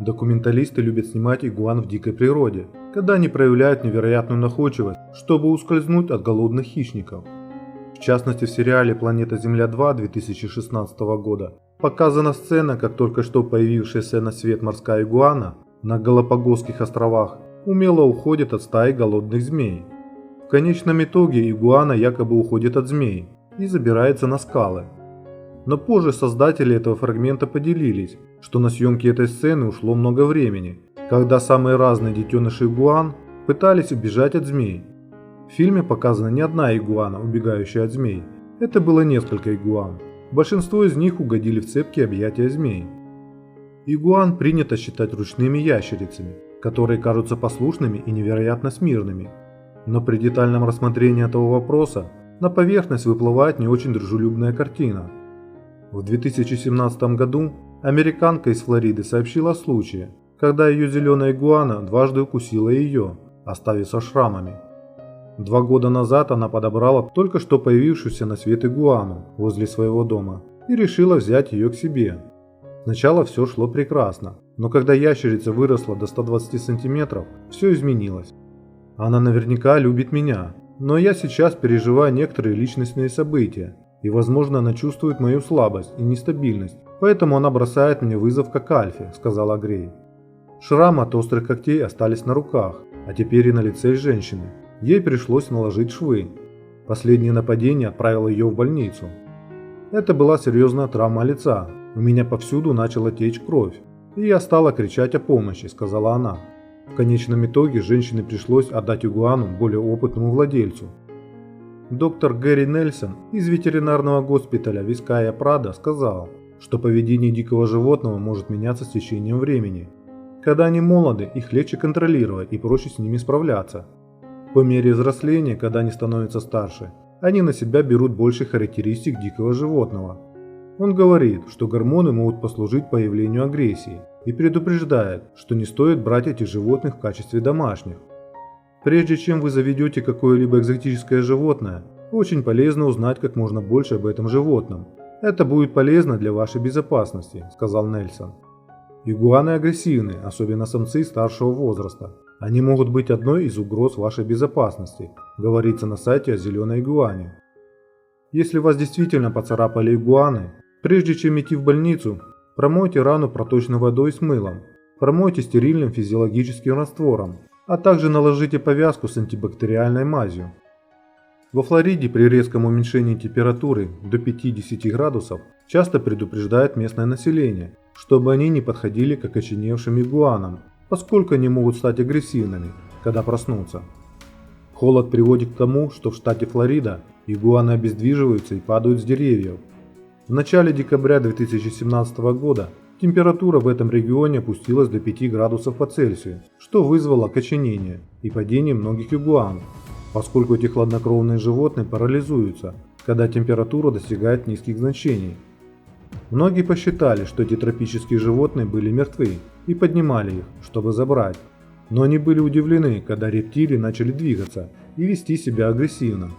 Документалисты любят снимать игуан в дикой природе, когда они проявляют невероятную находчивость, чтобы ускользнуть от голодных хищников. В частности, в сериале «Планета Земля 2» 2016 года показана сцена, как только что появившаяся на свет морская игуана на Галапагосских островах умело уходит от стаи голодных змей. В конечном итоге игуана якобы уходит от змей и забирается на скалы. Но позже создатели этого фрагмента поделились, что на съемки этой сцены ушло много времени, когда самые разные детеныши игуан пытались убежать от змей. В фильме показана не одна игуана, убегающая от змей. Это было несколько игуан. Большинство из них угодили в цепкие объятия змей. Игуан принято считать ручными ящерицами, которые кажутся послушными и невероятно смирными. Но при детальном рассмотрении этого вопроса на поверхность выплывает не очень дружелюбная картина. В 2017 году американка из Флориды сообщила о случае, когда ее зеленая игуана дважды укусила ее, оставив со шрамами. 2 года назад она подобрала только что появившуюся на свет игуану возле своего дома и решила взять ее к себе. Сначала все шло прекрасно, но когда ящерица выросла до 120 сантиметров, все изменилось. Она наверняка любит меня, но я сейчас переживаю некоторые личностные события, и возможно она чувствует мою слабость и нестабильность, поэтому она бросает мне вызов как альфе, сказала Грей. Шрамы от острых когтей остались на руках, а теперь и на лице женщины. Ей пришлось наложить швы. Последнее нападение отправило ее в больницу. Это была серьезная травма лица. У меня повсюду начала течь кровь, и я стала кричать о помощи, сказала она. В конечном итоге женщине пришлось отдать игуану более опытному владельцу. Доктор Гэри Нельсон из ветеринарного госпиталя Виская Прадо сказал, что поведение дикого животного может меняться с течением времени. Когда они молоды, их легче контролировать и проще с ними справляться. По мере взросления, когда они становятся старше, они на себя берут больше характеристик дикого животного. Он говорит, что гормоны могут послужить появлению агрессии и предупреждает, что не стоит брать этих животных в качестве домашних. Прежде чем вы заведете какое-либо экзотическое животное, очень полезно узнать как можно больше об этом животном. Это будет полезно для вашей безопасности, сказал Нельсон. Игуаны агрессивны, особенно самцы старшего возраста. Они могут быть одной из угроз вашей безопасности, говорится на сайте о зеленой игуане. Если вас действительно поцарапали игуаны, прежде чем идти в больницу, промойте рану проточной водой с мылом, промойте стерильным физиологическим раствором, а также наложите повязку с антибактериальной мазью. Во Флориде при резком уменьшении температуры до 50 градусов часто предупреждают местное население, чтобы они не подходили к окоченевшим игуанам, поскольку они могут стать агрессивными, когда проснутся. Холод приводит к тому, что в штате Флорида игуаны обездвиживаются и падают с деревьев. В начале декабря 2017 года температура в этом регионе опустилась до 5 градусов по Цельсию, что вызвало окоченение и падение многих игуан, поскольку эти хладнокровные животные парализуются, когда температура достигает низких значений. Многие посчитали, что эти тропические животные были мертвы и поднимали их, чтобы забрать. Но они были удивлены, когда рептилии начали двигаться и вести себя агрессивно.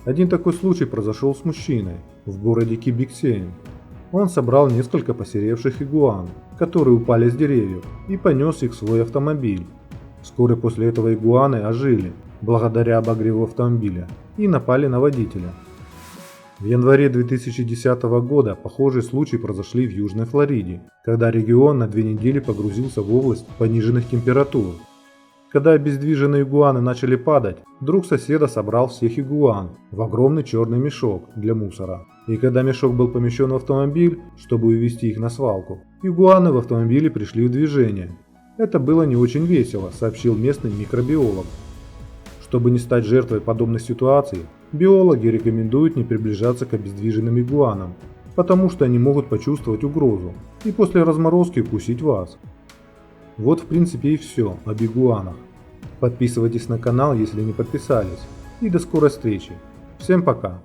Один такой случай произошел с мужчиной в городе Кибик-7. Он собрал несколько посеревших игуан, которые упали с деревьев, и понес их в свой автомобиль. Вскоре после этого игуаны ожили, благодаря обогреву автомобиля, и напали на водителя. В январе 2010 года похожие случаи произошли в Южной Флориде, когда регион на 2 недели погрузился в область пониженных температур. Когда обездвиженные игуаны начали падать, друг соседа собрал всех игуан в огромный черный мешок для мусора. И когда мешок был помещен в автомобиль, чтобы увезти их на свалку, игуаны в автомобиле пришли в движение. Это было не очень весело, сообщил местный микробиолог. Чтобы не стать жертвой подобной ситуации, биологи рекомендуют не приближаться к обездвиженным игуанам, потому что они могут почувствовать угрозу и после разморозки укусить вас. Вот в принципе и все об игуанах. Подписывайтесь на канал, если не подписались, и до скорой встречи. Всем пока!